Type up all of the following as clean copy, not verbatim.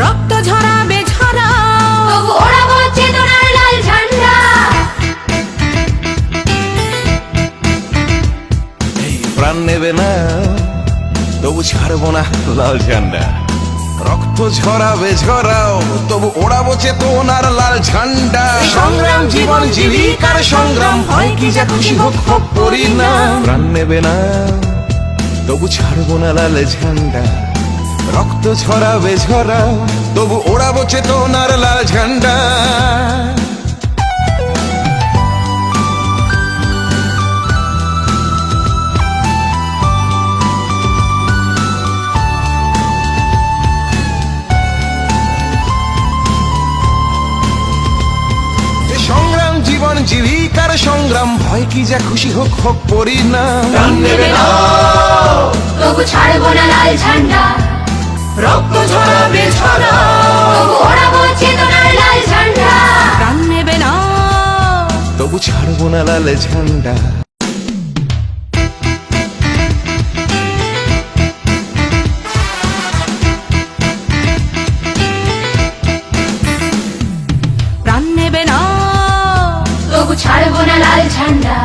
রক্ত ঝরাবে ঝরাও, তবু ওড়াবো চেতনার লাল ঝান্ডা। প্রাণ নেবে না তবু ছাড়বো না লাল ঝান্ডা। রক্ত ঝরাবে ঝরাও, তবু ওড়াবো চেতনার লাল ঝান্ডা। সংগ্রাম জীবন জীবিকার সংগ্রাম, হয় কি যা খুশি হোক হোক করি না। প্রাণ নেবে না তবু ছাড়বো না লাল ঝান্ডা। রক্ত ঝরাবে ঝরাও, তবু ওড়াবো চেতনার লাল ঝান্ডা। সংগ্রাম জীবন জীবিকার সংগ্রাম, ভয় কি যা খুশি হোক হোক করি না। প্রাণ নেবে না তবু ছাড়বো না লাল ঝান্ডা। রক্ত ঝরাবে ঝরাও, তবু ওড়াবো চেতনার লাল ঝান্ডা। প্রাণ নেবে না তবু ছাড়বো না লাল ঝান্ডা। প্রাণ নেবে না তবু ছাড়বো না লাল ঝান্ডা।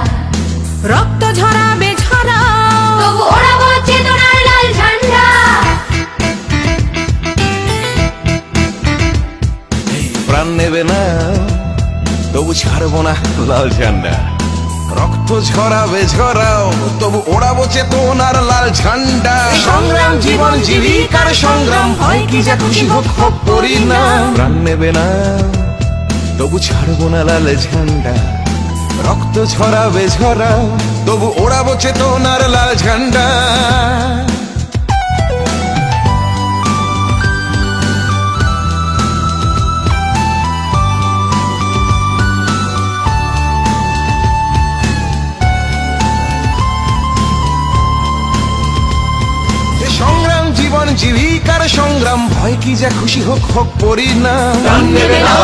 রক্ত ঝরাবে ঝরাও, তবু ওড়াবো চেতনার লাল ঝান্ডা। প্রাণ নেবে না তবু ছাড়বো না লাল ঝান্ডা। রক্ত ঝরাবে ঝরাও, তবু ওড়াবো চেতনার লাল ঝান্ডা। সংগ্রাম জীবন জীবিকার সংগ্রাম, হয় কি যা খুশি হোক হোক করি না। প্রাণ নেবে না তবু ছাড়বো না লাল ঝান্ডা। রক্ত ঝরাবে ঝরাও, তবু ওড়াবো চেতনার লাল ঝান্ডা। সংগ্রাম জীবন জীবিকার সংগ্রাম, ভয় কি যা খুশি হোক হোক করি না। প্রাণ নেবে না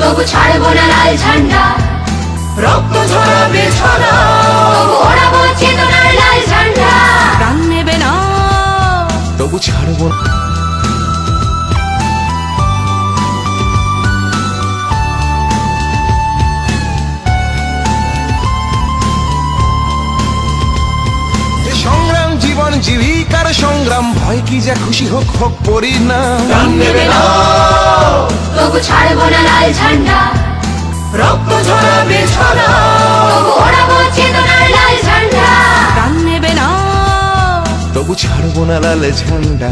তবু ছাড়বো না লাল ঝান্ডা। রক্ত ঝরাবে ঝরাও, তবু ওড়াবো চেতনার লাল ঝান্ডা। প্রাণ নেবে না তবু ছাড়বো না। সংগ্রাম জীবন জীবিকার সংগ্রাম, ভয় কি যা খুশি হোক হোক করি না। প্রাণ নেবে না তবু ছাড়বো না লাল ঝান্ডা। রক্ত ঝরাবে ঝরাও, তবু ওড়াবো চেতনার লাল ঝান্ডা। প্রাণ নেবে না তবু ছাড়বো না লাল ঝান্ডা।